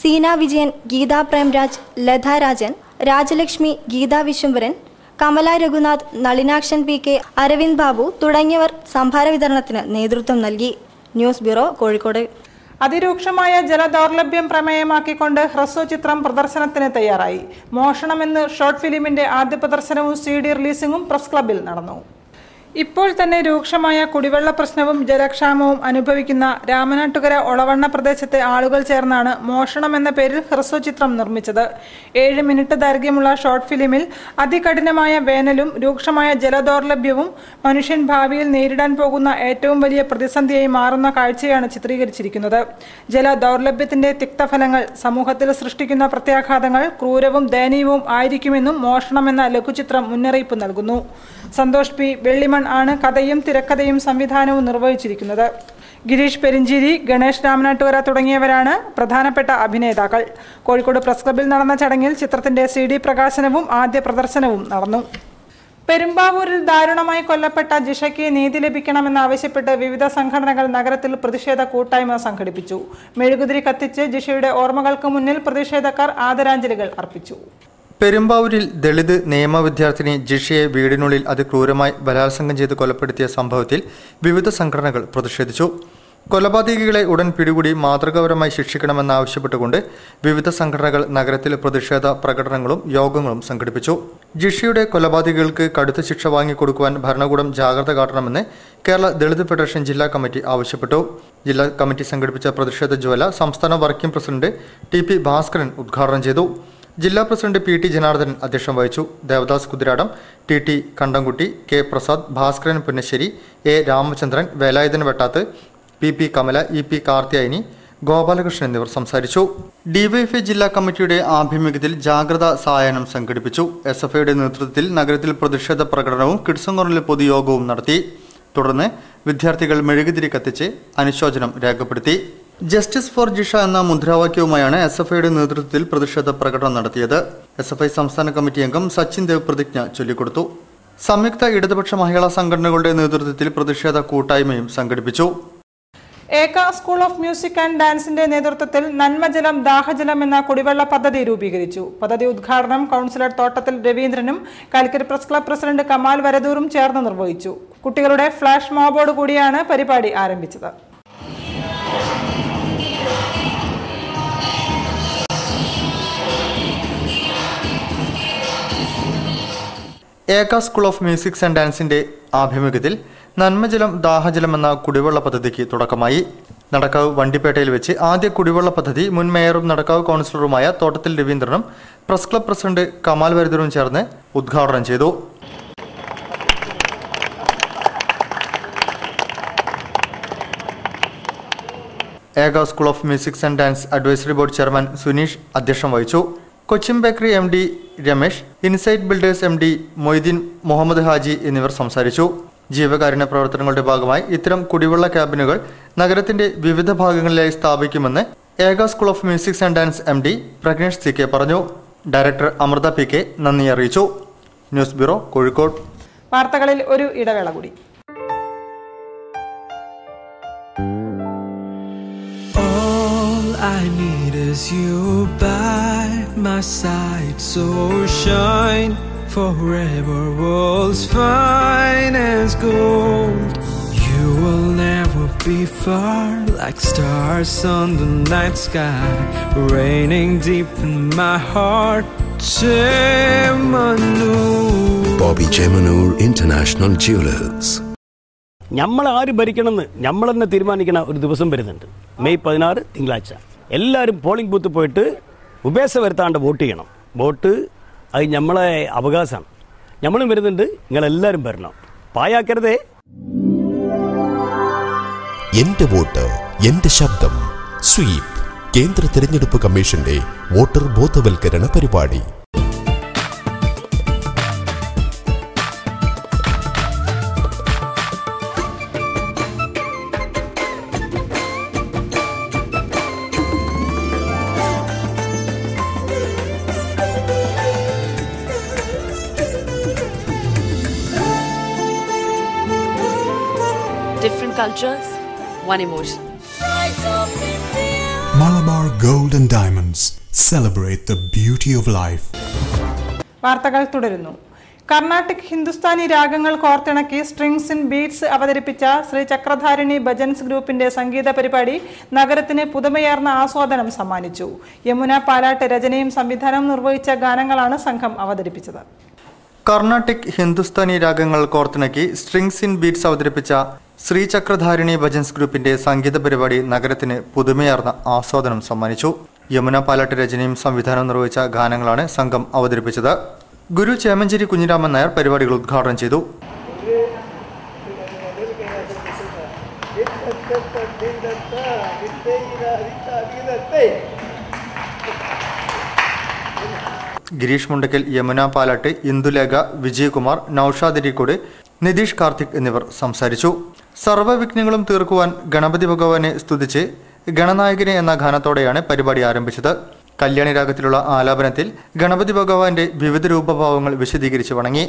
Seena Vijayan, Geetha Premraj, Latha Rajan, Rajalakshmi, Geetha Vishwambharan, Kamala Raghunath, Nalinakshan PK, Aravind Babu തുടങ്ങിയവർ സംഭാര വിതരണത്തിന് നേതൃത്വം നൽകി. News bureau, Kozhikode. അതിരൂക്ഷമായ ജലദൗർലഭ്യം പ്രമേയമാക്കിക്കൊണ്ട് ഹ്രസ്വ ചിത്രം പ്രദർശനത്തിന് തയ്യാറായി. മോഷണമെന്ന് ഷോർട്ട് ഫിലിമിന്റെ ആദ്യ പ്രദർശനവും CD റിലീസിംഗും പ്രസ് ക്ലബിൽ നടന്നു. ഇപ്പോൾ തന്നെ രൂക്ഷമായ കുടിവെള്ള പ്രശ്നവും ജലക്ഷാമവും അനുഭവിക്കുന്ന രാമനാട്ടുകര ഒളവണ്ണ പ്രദേശത്തെ ആളുകൾ ചേർന്നാണ് മോഷണം എന്ന പേരിൽ ഹ്രസ്വചിത്രം നിർമ്മിച്ചത്. 7 മിനിറ്റ് ദൈർഘ്യമുള്ള ഷോർട്ട് ഫിലിമിൽ അതികഠിനമായ വേനലും രൂക്ഷമായ ജലദൗർലഭ്യവും മനുഷ്യൻ ഭാവിയിൽ നേരിടാൻ പോകുന്ന ഏറ്റവും വലിയ പ്രതിസന്ധിയായി മാറുന്ന കാഴ്ചയാണ് ചിത്രീകരിച്ചിരിക്കുന്നത്. ജലദൗർലഭ്യത്തിന്റെ തിക്തഫലങ്ങൾ സമൂഹത്തിൽ സൃഷ്ടിക്കുന്ന പ്രത്യാഘാതങ്ങൾ ക്രൂരവും ദയനീയവും ആയിരിക്കുമെന്നും മോഷണം എന്ന ലഘുചിത്രം മുന്നറിയിപ്പ് നൽകുന്നു. സന്തോഷ് P. വെള്ളിമൺ ആണ് കഥയും തിരക്കഥയും സംവിധാനവും നിർവഹിച്ചിരിക്കുന്നത്. ഗിരീഷ് പെരിഞ്ചേരി, ഗണേഷ് രാമനാട്ടുകര തുടങ്ങിയവരാണ് പ്രധാനപ്പെട്ട അഭിനേതാക്കൾ. കോഴിക്കോട് പ്രസ് ക്ലബിൽ നടന്ന ചടങ്ങിൽ ചിത്രത്തിന്റെ CD പ്രകാശനവും ആദ്യ പ്രദർശനവും നടന്നു. പെരുമ്പാവൂരിൽ ദാരുണമായി കൊല്ലപ്പെട്ട ജിഷയ്ക്ക് നീതി ലഭിക്കണമെന്നാവശ്യപ്പെട്ട് വിവിധ സംഘടനകൾ നഗരത്തിൽ പ്രതിഷേധ കൂട്ടായ്മ സംഘടിപ്പിച്ചു. മെഴുകുതിരി കത്തിച്ച് ജിഷയുടെ ഓർമ്മകൾക്ക് മുന്നിൽ പ്രതിഷേധക്കാർ ആദരാഞ്ജലികൾ അർപ്പിച്ചു. പെരുമ്പാവൂരിൽ ദളിത് നിയമ വിദ്യാർത്ഥിനി ജിഷയെ വീടിനുള്ളിൽ അതിക്രൂരമായി ബലാത്സംഗം ചെയ്ത് കൊലപ്പെടുത്തിയ സംഭവത്തിൽ വിവിധ സംഘടനകൾ പ്രതിഷേധിച്ചു. കൊലപാതകികളെ ഉടൻ പിടികൂടി മാതൃകാപരമായി ശിക്ഷിക്കണമെന്നാവശ്യപ്പെട്ടുകൊണ്ട് വിവിധ സംഘടനകൾ നഗരത്തിൽ പ്രതിഷേധ പ്രകടനങ്ങളും യോഗങ്ങളും സംഘടിപ്പിച്ചു. ജിഷയുടെ കൊലപാതകികൾക്ക് കടുത്ത ശിക്ഷ വാങ്ങിക്കൊടുക്കുവാൻ ഭരണകൂടം ജാഗ്രത കാട്ടണമെന്ന് കേരള ദളിത് ഫെഡറേഷൻ ജില്ലാ കമ്മിറ്റി ആവശ്യപ്പെട്ടു. ജില്ലാ കമ്മിറ്റി സംഘടിപ്പിച്ച പ്രതിഷേധ ജ്വാല സംസ്ഥാന വർക്കിംഗ് പ്രസിഡന്റ് ടി.പി. ഭാസ്കരൻ ഉദ്ഘാടനം ചെയ്തു. ജില്ലാ പ്രസിഡന്റ് പി.ടി. ജനാർദ്ദനൻ അധ്യക്ഷം വഹിച്ചു. Devadas Kuthiradam, T T. Kandamkutty, K. Prasad, Bhaskaran Punnassery, A. Ramachandran, Velayudhan Vettath, P P. Kamala, E P. Karthiyayani, Gopalakrishnan എന്നിവർ സംസാരിച്ചു. ഡിവൈഎഫ്ഐ ജില്ലാ കമ്മിറ്റിയുടെ ആഭിമുഖ്യത്തിൽ ജാഗ്രതാ സായാഹ്നം സംഘടിപ്പിച്ചു. എസ്.എഫ്.ഐയുടെ നേതൃത്വത്തിൽ നഗരത്തിൽ പ്രതിഷേധ പ്രകടനവും കിഡ്സൺ കോർണറിൽ പൊതുയോഗവും നടത്തി. തുടർന്ന് വിദ്യാർത്ഥികൾ മെഴുകുതിരി കത്തിച്ച് അനുശോചനം രേഖപ്പെടുത്തി. ജസ്റ്റിസ് ഫോർ ജിഷ എന്ന മുദ്രാവാക്യവുമായാണ് എസ്.എഫ്.ഐയുടെ നേതൃത്വത്തിൽ പ്രതിഷേധ പ്രകടനം നടത്തിയത്. എസ്.എഫ്.ഐ സംസ്ഥാന കമ്മിറ്റി അംഗം സച്ചിൻ ദേവ് പ്രതിജ്ഞ ചൊല്ലിക്കൊടുത്തു. സംയുക്ത ഇടതുപക്ഷ മഹിളാ സംഘടനകളുടെ നേതൃത്വത്തിൽ പ്രതിഷേധ കൂട്ടായ്മയും സംഘടിപ്പിച്ചു. ഏക സ്കൂൾ ഓഫ് മ്യൂസിക് ആൻഡ് ഡാൻസിന്റെ നേതൃത്വത്തിൽ നന്മജലം ദാഹജലം എന്ന കുടിവെള്ള പദ്ധതി രൂപീകരിച്ചു. പദ്ധതി ഉദ്ഘാടനം കൗൺസിലർ തോട്ടത്തിൽ രവീന്ദ്രനും Calicut press club president Kamal വരദൂറും ചേർന്ന് നിർവഹിച്ചു. കുട്ടികളുടെ ഫ്ലാഷ് മോബോട് കൂടിയാണ് പരിപാടി ആരംഭിച്ചത്. ഏക സ്കൂൾ ഓഫ് മ്യൂസിക് ആൻഡ് ഡാൻസിന്റെ ആഭിമുഖ്യത്തിൽ നന്മജലം ദാഹജലം എന്ന കുടിവെള്ള പദ്ധതിക്ക് തുടക്കമായി. നടക്കാവ് വണ്ടിപ്പേട്ടയിൽ വെച്ച് ആദ്യ കുടിവെള്ള പദ്ധതി മുൻ മേയറും നടക്കാവ് കൗൺസിലറുമായ തോട്ടത്തിൽ രവീന്ദ്രനും പ്രസ് ക്ലബ് പ്രസിഡന്റ് കമാൽ വരദൂറും ചേർന്ന് ഉദ്ഘാടനം ചെയ്തു. Eka school of music and dance advisory board chairman Suneesh അധ്യക്ഷം വഹിച്ചു. Cochin bakery M D Ramesh, insight builders M D Moideen, Muhammad Haji എന്നിവർ സംസാരിച്ചു. ജീവകാരുണ്യ പ്രവർത്തനങ്ങളുടെ ഭാഗമായി ഇത്തരം കുടിവെള്ള ക്യാബിനുകൾ നഗരത്തിന്റെ വിവിധ ഭാഗങ്ങളിലായി സ്ഥാപിക്കുമെന്ന് Eka school of music and dance M D Pragnesh C K പറഞ്ഞു. ഡയറക്ടർ അമൃത പി.കെ നന്ദി അറിയിച്ചു. News bureau, Kozhikode. വാർത്തകളിൽ ഒരു ഇടവേള കൂടി. I need is you by my side, so shine forever, world's fine as gold. You will never be far, like stars on the night sky, raining deep in my heart. Chemanur. Bobby Chemanur International Jewelers. നമ്മൾ ആര് ഭരിക്കണമെന്ന് നമ്മൾ തന്നെ തീരുമാനിക്കുന്ന ഒരു ദിവസം വരുന്നുണ്ട്. May 16 തിങ്കളാഴ്ച എല്ലാവരും പോളിംഗ് ബൂത്ത് പോയിട്ട് ഉപേക്ഷ വരുത്താണ്ട് വോട്ട് ചെയ്യണം. വോട്ട് അത് നമ്മളെ അവകാശമാണ്. നമ്മളും വരുന്നുണ്ട്, നിങ്ങളെല്ലാവരും വരണം. പായാക്കരുതേ. എന്റെ വോട്ട് എന്റെ ശബ്ദം. സ്വീപ് കേന്ദ്ര തിരഞ്ഞെടുപ്പ് കമ്മീഷന്റെ വോട്ടർ ബോധവൽക്കരണ പരിപാടി. Different cultures, one emotion. Malabar Gold and Diamonds. Celebrate the beauty of life. വാർത്തകൾ തുടരുന്നു. കർണാട്ടിക് ഹിന്ദുസ്ഥാനി രാഗങ്ങൾ കോർത്തിണക്കി സ്ട്രിങ്സ് ഇൻ ബീറ്റ്സ് അവതരിപ്പിച്ച ശ്രീ ചക്രധാരിണി ഭജൻസ് ഗ്രൂപ്പിന്റെ സംഗീത പരിപാടി നഗരത്തിന് പുതുമയാർന്ന ആസ്വാദനം സമ്മാനിച്ചു. യമുന പാലാട്ട് രചനയും സംവിധാനവും നിർവഹിച്ച ഗാനങ്ങളാണ് സംഘം അവതരിപ്പിച്ചത്. കർണാട്ടിക് ഹിന്ദുസ്ഥാനി രാഗങ്ങൾ കോർത്തിണക്കി സ്ട്രിങ്സ് ഇൻ ബീറ്റ്സ് അവതരിപ്പിച്ച ശ്രീ ചക്രധാരിണി ഭജൻസ് ഗ്രൂപ്പിന്റെ സംഗീത പരിപാടി നഗരത്തിന് പുതുമയാർന്ന ആസ്വാദനം സമ്മാനിച്ചു. യമുന പാലാട്ട് രചനയും സംവിധാനവും നിർവഹിച്ച ഗാനങ്ങളാണ് സംഘം അവതരിപ്പിച്ചത്. ഗുരു ചേമഞ്ചേരി കുഞ്ഞിരാമൻ നായർ പരിപാടികൾ ഉദ്ഘാടനം ചെയ്തു. ഗിരീഷ് മുണ്ടക്കൽ, യമുന പാലാട്ട്, ഇന്ദുലേഖ, വിജയകുമാർ, നൌഷാദ് അരീക്കോട്, നിതീഷ് കാർത്തിക് എന്നിവർ സംസാരിച്ചു. സർവ്വവിഘ്നങ്ങളും തീർക്കുവാൻ ഗണപതി ഭഗവാനെ സ്തുതിച്ച് ഗണനായകനെ എന്ന ഗാനത്തോടെയാണ് പരിപാടി ആരംഭിച്ചത്. കല്യാണി രാഗത്തിലുള്ള ആലാപനത്തിൽ ഗണപതി ഭഗവാന്റെ വിവിധ രൂപഭാവങ്ങൾ വിശദീകരിച്ച് വണങ്ങി.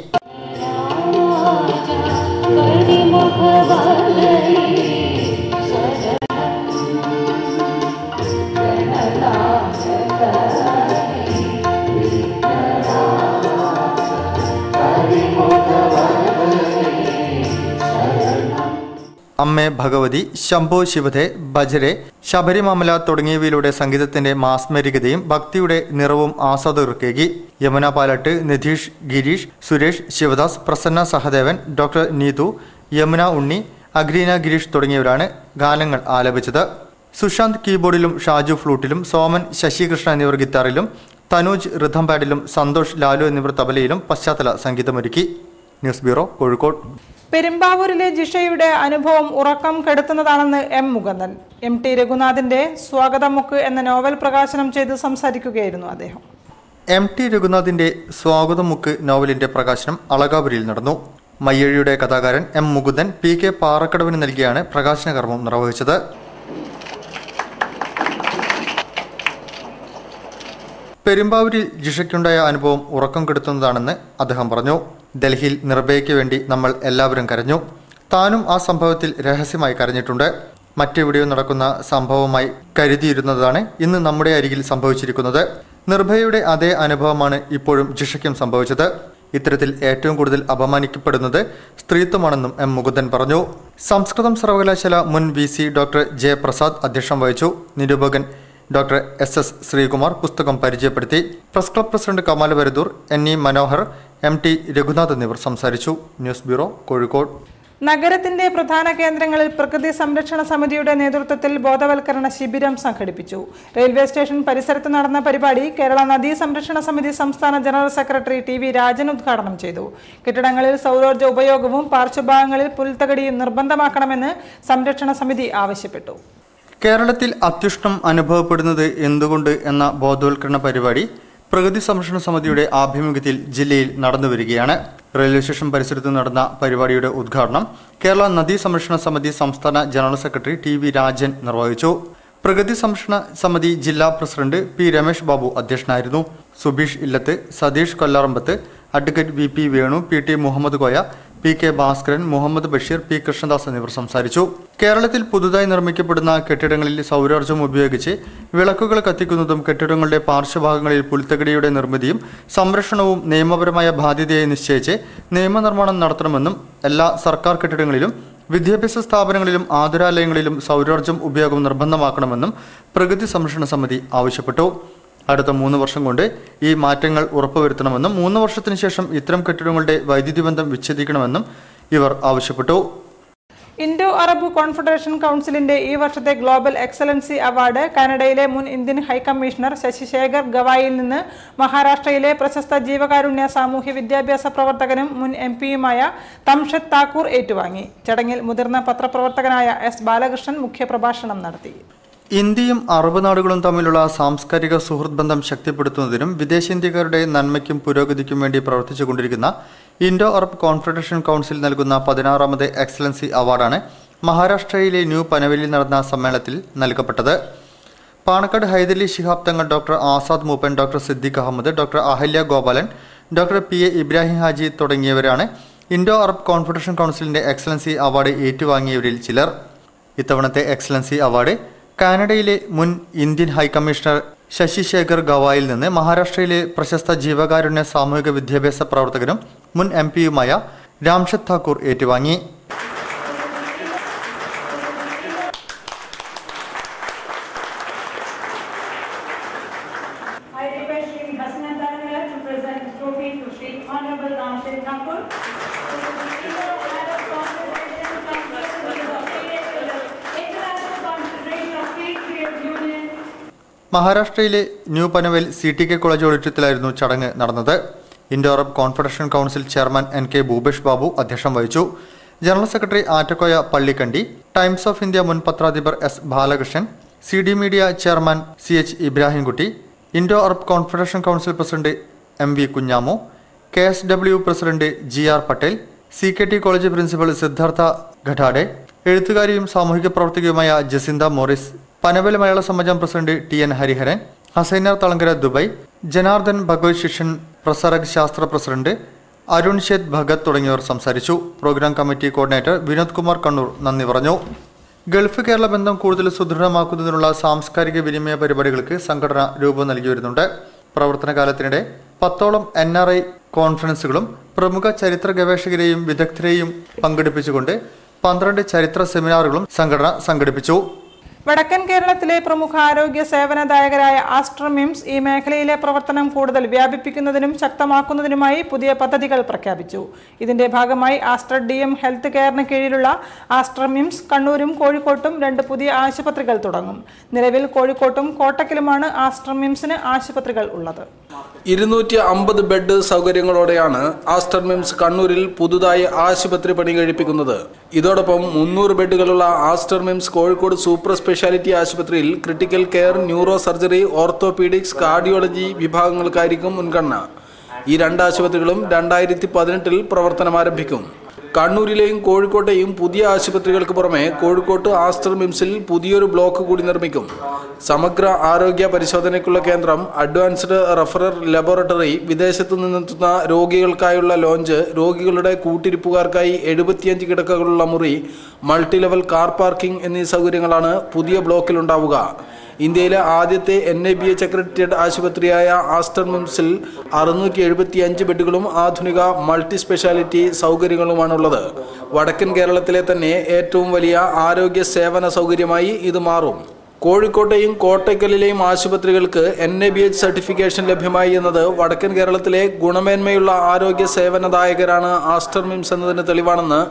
അമ്മേ അമ്മേ ഭഗവതി, ശംഭോ ശിവധേ, ഭജരെ, ശബരിമാമല തുടങ്ങിയവയിലൂടെ സംഗീതത്തിന്റെ മാസ്മരികതയും ഭക്തിയുടെ നിറവും ആസ്വാദകർക്കേകി. യമുന പാലട്ട്, നിധീഷ്, ഗിരീഷ്, സുരേഷ്, ശിവദാസ്, പ്രസന്ന സഹദേവൻ, ഡോക്ടർ നീതു, യമുന ഉണ്ണി, അഗ്രീന ഗിരീഷ് തുടങ്ങിയവരാണ് ഗാനങ്ങൾ ആലപിച്ചത്. സുശാന്ത് കീബോർഡിലും ഷാജു ഫ്ലൂട്ടിലും, സോമൻ, ശശികൃഷ്ണ എന്നിവർ ഗിത്താറിലും, തനൂജ് റിഥം പാഡിലും, സന്തോഷ്, ലാലു എന്നിവർ തബലയിലും പശ്ചാത്തല സംഗീതമൊരുക്കി. News bureau, Kozhikode. പെരുമ്പാവൂരിലെ ജിഷയുടെ അനുഭവം ഉറക്കം കെടുത്തുന്നതാണെന്ന് എം മുകുന്ദൻ. MT രഘുനാഥിന്റെ സ്വാഗതമുക്ക് എന്ന നോവൽ പ്രകാശനം ചെയ്ത് സംസാരിക്കുകയായിരുന്നു അദ്ദേഹം. MT രഘുനാഥിന്റെ സ്വാഗതമുക്ക് നോവലിന്റെ പ്രകാശനം അളകാപുരിയിൽ നടന്നു. മയ്യഴിയുടെ കഥാകാരൻ M മുകുന്ദൻ PK പാറക്കടവിന് നൽകിയാണ് പ്രകാശന കർമ്മം നിർവഹിച്ചത്. പെരുമ്പാവൂരിൽ ജിഷയ്ക്കുണ്ടായ അനുഭവം ഉറക്കം കെടുത്തുന്നതാണെന്ന് അദ്ദേഹം പറഞ്ഞു. ഡൽഹിയിൽ നിർഭയയ്ക്ക് വേണ്ടി നമ്മൾ എല്ലാവരും കരഞ്ഞു. താനും ആ സംഭവത്തിൽ രഹസ്യമായി കരഞ്ഞിട്ടുണ്ട്. മറ്റെവിടെയോ നടക്കുന്ന സംഭവമായി കരുതിയിരുന്നതാണ് ഇന്ന് നമ്മുടെ അരികിൽ സംഭവിച്ചിരിക്കുന്നത്. നിർഭയയുടെ അതേ അനുഭവമാണ് ഇപ്പോഴും ജിഷയ്ക്കും സംഭവിച്ചത്. ഇത്തരത്തിൽ ഏറ്റവും കൂടുതൽ അപമാനിക്കപ്പെടുന്നത് സ്ത്രീത്വമാണെന്നും M മുകുന്ദൻ പറഞ്ഞു. സംസ്കൃതം സർവകലാശാല മുൻ VC ഡോക്ടർ J പ്രസാദ് അധ്യക്ഷം വഹിച്ചു. നിരൂപകൻ ഡോക്ടർ SS ശ്രീകുമാർ പുസ്തകം പരിചയപ്പെടുത്തി. Press club president Kamal Varadoor, NE Manohar, MT Raghunath എന്നിവർ സംസാരിച്ചു. News bureau, Kozhikode. നഗരത്തിന്റെ പ്രധാന കേന്ദ്രങ്ങളിൽ പ്രകൃതി സംരക്ഷണ സമിതിയുടെ നേതൃത്വത്തിൽ ബോധവൽക്കരണ ശിബിരം സംഘടിപ്പിച്ചു. റെയിൽവേ സ്റ്റേഷൻ പരിസരത്ത് നടന്ന പരിപാടി കേരള നദീ സംരക്ഷണ സമിതി സംസ്ഥാന ജനറൽ സെക്രട്ടറി TV രാജൻ ഉദ്ഘാടനം ചെയ്തു. കെട്ടിടങ്ങളിൽ സൗരോർജ്ജ ഉപയോഗവും പാർശ്വഭാഗങ്ങളിൽ പുൽത്തകടിയും നിർബന്ധമാക്കണമെന്ന് സംരക്ഷണ സമിതി ആവശ്യപ്പെട്ടു. കേരളത്തിൽ അത്യുഷ്ണം അനുഭവപ്പെടുന്നത് എന്തുകൊണ്ട് എന്ന ബോധവൽക്കരണ പരിപാടി പ്രകൃതി സംരക്ഷണ സമിതിയുടെ ആഭിമുഖ്യത്തിൽ ജില്ലയിൽ നടന്നുവരികയാണ്. റെയിൽവേ സ്റ്റേഷൻ പരിസരത്ത് നടന്ന പരിപാടിയുടെ ഉദ്ഘാടനം കേരള നദീ സംരക്ഷണ സമിതി സംസ്ഥാന ജനറൽ സെക്രട്ടറി TV രാജൻ നിർവഹിച്ചു. പ്രകൃതി സംരക്ഷണ സമിതി ജില്ലാ പ്രസിഡന്റ് P രമേഷ് ബാബു അധ്യക്ഷനായിരുന്നു. Subeesh Illath, Satheesh Kollarambath, advocate VP Venu, PT Muhammad Koya, PK Bhaskaran, Muhammad Basheer, P Krishnadas എന്നിവർ സംസാരിച്ചു. കേരളത്തിൽ പുതുതായി നിർമ്മിക്കപ്പെടുന്ന കെട്ടിടങ്ങളിൽ സൗരോർജ്ജം ഉപയോഗിച്ച് വിളക്കുകൾ കത്തിക്കുന്നതും കെട്ടിടങ്ങളുടെ പാർശ്വഭാഗങ്ങളിൽ പുൽത്തകടിയുടെ നിർമ്മിതിയും സംരക്ഷണവും നിയമപരമായ ബാധ്യതയായി നിശ്ചയിച്ച് നിയമനിർമ്മാണം നടത്തണമെന്നും എല്ലാ സർക്കാർ കെട്ടിടങ്ങളിലും വിദ്യാഭ്യാസ സ്ഥാപനങ്ങളിലും ആതുരാലയങ്ങളിലും സൗരോർജ്ജം ഉപയോഗം നിർബന്ധമാക്കണമെന്നും പ്രകൃതി സംരക്ഷണ സമിതി ആവശ്യപ്പെട്ടു. അടുത്ത 3 വർഷം കൊണ്ട് ഈ മാറ്റങ്ങൾ ഉറപ്പുവരുത്തണമെന്നും 3 വർഷത്തിന് ശേഷം ഇത്തരം കെട്ടിടങ്ങളുടെ വൈദ്യുതി ബന്ധം വിച്ഛേദിക്കണമെന്നും ഇവർ ആവശ്യപ്പെട്ടു. ഇൻഡോ അറബ് കോൺഫെഡറേഷൻ കൗൺസിലിന്റെ ഈ വർഷത്തെ ഗ്ലോബൽ എക്സലൻസി അവാർഡ് കാനഡയിലെ മുൻ ഇന്ത്യൻ ഹൈക്കമ്മീഷണർ ശശി ശേഖർ ഗവായിൽ നിന്ന് മഹാരാഷ്ട്രയിലെ പ്രശസ്ത ജീവകാരുണ്യ സാമൂഹ്യ വിദ്യാഭ്യാസ പ്രവർത്തകനും മുൻ MPയുമായ തംഷദ് താക്കൂർ ഏറ്റുവാങ്ങി. ചടങ്ങിൽ മുതിർന്ന പത്രപ്രവർത്തകനായ S ബാലകൃഷ്ണൻ മുഖ്യപ്രഭാഷണം നടത്തി. ഇന്ത്യയും അറബ് നാടുകളും തമ്മിലുള്ള സാംസ്കാരിക സുഹൃത്ത് ബന്ധം ശക്തിപ്പെടുത്തുന്നതിനും വിദേശീയന്ത്യക്കാരുടെ നന്മയ്ക്കും പുരോഗതിക്കും വേണ്ടി പ്രവർത്തിച്ചുകൊണ്ടിരിക്കുന്ന ഇൻഡോ അറബ് കോൺഫെഡറേഷൻ കൗൺസിൽ നൽകുന്ന 16ാമത് എക്സലൻസി അവാർഡാണ് മഹാരാഷ്ട്രയിലെ ന്യൂ പനവേലിൽ നടന്ന സമ്മേളനത്തിൽ നൽകപ്പെട്ടത്. Panakkad Hyderali Shihab Thangal, doctor Azad Moopen, doctor Siddique Ahmed, doctor Ahalya Gopalan, doctor PA Ibrahim Haji തുടങ്ങിയവരാണ് ഇൻഡോ അറബ് കോൺഫെഡറേഷൻ കൗൺസിലിന്റെ എക്സലൻസി അവാർഡ് ഏറ്റുവാങ്ങിയവരിൽ ചിലർ. ഇത്തവണത്തെ എക്സലൻസി അവാർഡ് കാനഡയിലെ മുൻ ഇന്ത്യൻ ഹൈക്കമ്മീഷണർ ശശി ശേഖർ ഗവായിൽ നിന്ന് മഹാരാഷ്ട്രയിലെ പ്രശസ്ത ജീവകാരുണ്യ സാമൂഹിക വിദ്യാഭ്യാസ പ്രവർത്തകനും മുൻ MPയുമായ രാംഷദ് താക്കൂർ ഏറ്റുവാങ്ങി. മഹാരാഷ്ട്രയിലെ ന്യൂ പനവേൽ CTK കോളേജ് ഓഡിറ്റോറിയത്തിലായിരുന്നു ചടങ്ങ് നടന്നത്. Indo Arab confederation council chairman NK Bhupesh Babu അധ്യക്ഷം വഹിച്ചു. General secretary Attakoya Pallikandi, Times of India മുൻ പത്രാധിപർ S Balakrishnan, CD media chairman CH Ibrahimkutty, Indo Arab confederation council president MV Kunhamu, KSW president GR Patel, CKT college principal Siddhartha Ghatade, എഴുത്തുകാരിയും സാമൂഹിക പ്രവർത്തകയുമായ Jacintha Morris, Panvel Malayala Samajam president TN Hariharan, Hasainar Thalangara Dubai, Janardan Bhagwat ശിക്ഷൻ പ്രസാരക് ശാസ്ത്ര president Arun Sheth Bhagat തുടങ്ങിയവർ സംസാരിച്ചു. Programme committee coordinator Vinod Kumar Kannur നന്ദി പറഞ്ഞു. ഗൾഫ് കേരള ബന്ധം കൂടുതൽ സുദൃഢമാക്കുന്നതിനുള്ള സാംസ്കാരിക വിനിമയ പരിപാടികൾക്ക് സംഘടന രൂപം നൽകി വരുന്നുണ്ട്. പ്രവർത്തന കാലത്തിനിടെ 10ഓളം NRI കോൺഫറൻസുകളും പ്രമുഖ ചരിത്ര ഗവേഷകരെയും വിദഗ്ധരെയും പങ്കെടുപ്പിച്ചുകൊണ്ട് 12 ചരിത്ര സെമിനാറുകളും സംഘടന സംഘടിപ്പിച്ചു. വടക്കൻ കേരളത്തിലെ പ്രമുഖ ആരോഗ്യ സേവനദായകരായ ആസ്റ്റർ മിംസ് ഈ മേഖലയിലെ പ്രവർത്തനം കൂടുതൽ വ്യാപിപ്പിക്കുന്നതിനും ശക്തമാക്കുന്നതിനുമായി പുതിയ പദ്ധതികൾ പ്രഖ്യാപിച്ചു. ഇതിന്റെ ഭാഗമായി ആസ്റ്റർ DM ഹെൽത്ത് കെയറിന് കീഴിലുള്ള ആസ്റ്റർ മിംസ് കണ്ണൂരും കോഴിക്കോട്ടും 2 പുതിയ ആശുപത്രികൾ തുടങ്ങും. നിലവിൽ കോഴിക്കോട്ടും കോട്ടക്കലുമാണ് ആസ്റ്റർ മിംസിന് ആശുപത്രികൾ ഉള്ളത്. 250 ബെഡ് സൗകര്യങ്ങളോടെയാണ് ആസ്റ്റർ മിംസ് കണ്ണൂരിൽ പുതുതായി ആശുപത്രി പണി കഴിപ്പിക്കുന്നത്. ഇതോടൊപ്പം 300 ബെഡുകളുള്ള Aster MIMS Kozhikode super speciality ആശുപത്രിയിൽ critical care, neuro surgery, orthopaedics, cardiology വിഭാഗങ്ങൾക്കായിരിക്കും മുൻഗണന. ഈ 2 ആശുപത്രികളും 2018 പ്രവർത്തനം ആരംഭിക്കും. കണ്ണൂരിലെയും കോഴിക്കോട്ടെയും പുതിയ ആശുപത്രികൾക്ക് പുറമെ കോഴിക്കോട്ട് ആസ്റ്റർ മിംസിൽ പുതിയൊരു ബ്ലോക്ക് കൂടി നിർമ്മിക്കും. സമഗ്ര ആരോഗ്യ പരിശോധനയ്ക്കുള്ള കേന്ദ്രം, അഡ്വാൻസ്ഡ് റഫറൽ ലബോറട്ടറി, വിദേശത്തു നിന്നെത്തുന്ന രോഗികൾക്കായുള്ള ലോഞ്ച്, രോഗികളുടെ കൂട്ടിരിപ്പുകാർക്കായി 75 കിടക്കകളുള്ള മുറി, മൾട്ടി ലെവൽ കാർ പാർക്കിംഗ് എന്നീ സൗകര്യങ്ങളാണ് പുതിയ ബ്ലോക്കിലുണ്ടാവുക. ഇന്ത്യയിലെ ആദ്യത്തെ NABH അക്രഡിറ്റഡ് ആശുപത്രിയായ ആസ്റ്റർ മിംസിൽ 675 ബെഡുകളും ആധുനിക മൾട്ടി സ്പെഷ്യാലിറ്റി സൗകര്യങ്ങളുമാണുള്ളത്. വടക്കൻ കേരളത്തിലെ തന്നെ ഏറ്റവും വലിയ ആരോഗ്യ സേവന സൗകര്യമായി ഇത് മാറും. കോഴിക്കോട്ടെയും കോട്ടയ്ക്കലിലെയും ആശുപത്രികൾക്ക് NABH സർട്ടിഫിക്കേഷൻ ലഭ്യമായി എന്നത് വടക്കൻ കേരളത്തിലെ ഗുണമേന്മയുള്ള ആരോഗ്യ സേവനദായകരാണ് ആസ്റ്റർ മിംസ് എന്നതിന് തെളിവാണെന്ന്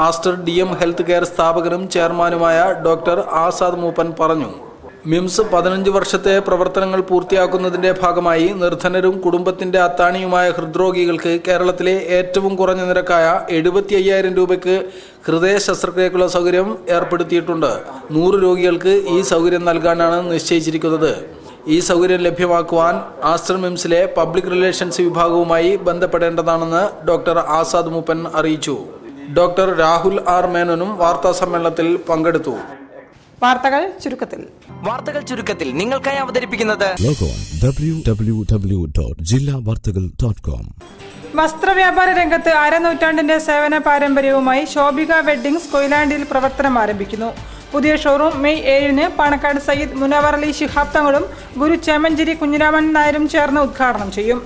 ആസ്റ്റർ DM ഹെൽത്ത് കെയർ സ്ഥാപകനും ചെയർമാനുമായ ഡോക്ടർ ആസാദ് മൂപ്പൻ പറഞ്ഞു. മിംസ് 15 വർഷത്തെ പ്രവർത്തനങ്ങൾ പൂർത്തിയാക്കുന്നതിന്റെ ഭാഗമായി നിർധനരും കുടുംബത്തിന്റെ അത്താണിയുമായ ഹൃദ്രോഗികൾക്ക് കേരളത്തിലെ ഏറ്റവും കുറഞ്ഞ നിരക്കായ 75,000 രൂപയ്ക്ക് ഹൃദയ ശസ്ത്രക്രിയക്കുള്ള സൗകര്യം ഏർപ്പെടുത്തിയിട്ടുണ്ട്. 100 രോഗികൾക്ക് ഈ സൗകര്യം നൽകാനാണ് നിശ്ചയിച്ചിരിക്കുന്നത്. ഈ സൗകര്യം ലഭ്യമാക്കുവാൻ ആസ്റ്റർ മിംസിലെ പബ്ലിക് റിലേഷൻസ് വിഭാഗവുമായി ബന്ധപ്പെടേണ്ടതാണെന്ന് ഡോക്ടർ ആസാദ് മൂപ്പൻ അറിയിച്ചു. ഡോക്ടർ രാഹുൽ R മേനോനും വാർത്താ സമ്മേളനത്തിൽ പങ്കെടുത്തു. വാർത്തകൾ ചുരുക്കത്തിൽ നിങ്ങൾക്കായി അവതരിപ്പിക്കുന്നത് www.jillavartagal.com. വസ്ത്രവ്യാപാര രംഗത്ത് അരനൂറ്റാണ്ടിന്റെ സേവന പാരമ്പര്യവുമായി ശോഭിക വെഡ്ഡിംഗ്സ് കൊയിലാണ്ടിയിൽ പ്രവർത്തനം ആരംഭിക്കുന്നു. പുതിയ ഷോറൂം മെയ് 7-ന് പാണക്കാട് സയ്യിദ് മുനവർ അലി ശിഹാബ് തങ്ങളും ഗുരു ചേമഞ്ചേരി കുഞ്ഞിരാമൻ നായരും ചേർന്ന് ഉദ്ഘാടനം ചെയ്യും.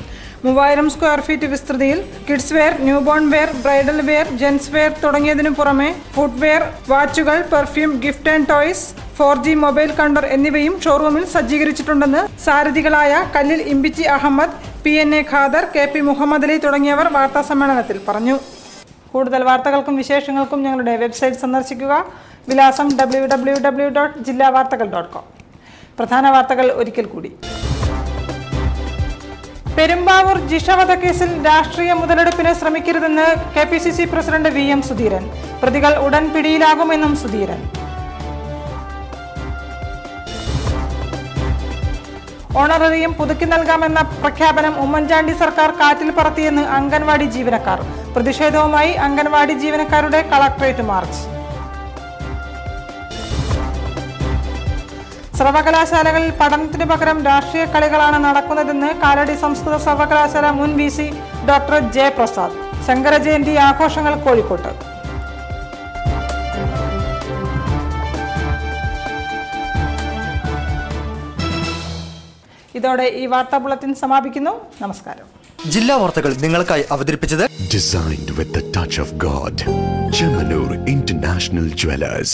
3000 സ്ക്വയർ ഫീറ്റ് വിസ്തൃതിയിൽ kids wear, newborn wear, bridal wear, gents wear തുടങ്ങിയതിനു പുറമെ ഫുട്വെയർ, വാച്ചുകൾ, perfume, gift and toys, 4G mobile counter എന്നിവയും ഷോറൂമിൽ സജ്ജീകരിച്ചിട്ടുണ്ടെന്ന് സാരഥികളായ കല്ലിൽ ഇമ്പിച്ചി അഹമ്മദ്, PNA ഖാദർ, KP മുഹമ്മദ് അലി തുടങ്ങിയവർ വാർത്താ സമ്മേളനത്തിൽ പറഞ്ഞു. കൂടുതൽ വാർത്തകൾക്കും വിശേഷങ്ങൾക്കും ഞങ്ങളുടെ വെബ്സൈറ്റ് സന്ദർശിക്കുക. വിലാസം www.jillavartagal.com. പ്രധാന വാർത്തകൾ ഒരിക്കൽ കൂടി. പെരുമ്പാവൂർ ജിഷ വധക്കേസിൽ രാഷ്ട്രീയ മുതലെടുപ്പിന് ശ്രമിക്കരുതെന്ന് KPCC പ്രസിഡന്റ് VM സുധീരൻ. പ്രതികൾ ഉടൻ പിടിയിലാകുമെന്നും സുധീരൻ. ഓണററിയും പുതുക്കി നൽകാമെന്ന പ്രഖ്യാപനം ഉമ്മൻചാണ്ടി സർക്കാർ കാറ്റിൽ പറത്തിയെന്ന് അംഗൻവാടി ജീവനക്കാർ. പ്രതിഷേധവുമായി അംഗൻവാടി ജീവനക്കാരുടെ കളക്ടറേറ്റ് മാർച്ച്. സർവകലാശാലകളിൽ പഠനത്തിനു പകരം രാഷ്ട്രീയ കളികളാണ് നടക്കുന്നതെന്ന് കാലടി സംസ്കൃത സർവകലാശാല മുൻ VC doctor J Prasad. Shankara Jayanti ആഘോഷങ്ങൾ കോഴിക്കോട്ട്. ഇതോടെ ഈ വാർത്താ ബുള്ളറ്റിൻ സമാപിക്കുന്നു. നമസ്കാരം. ജില്ലാ വാർത്തകൾ നിങ്ങൾക്കായി അവതരിപ്പിച്ചത് Designed with the touch of God. Chemanur International Jewelers.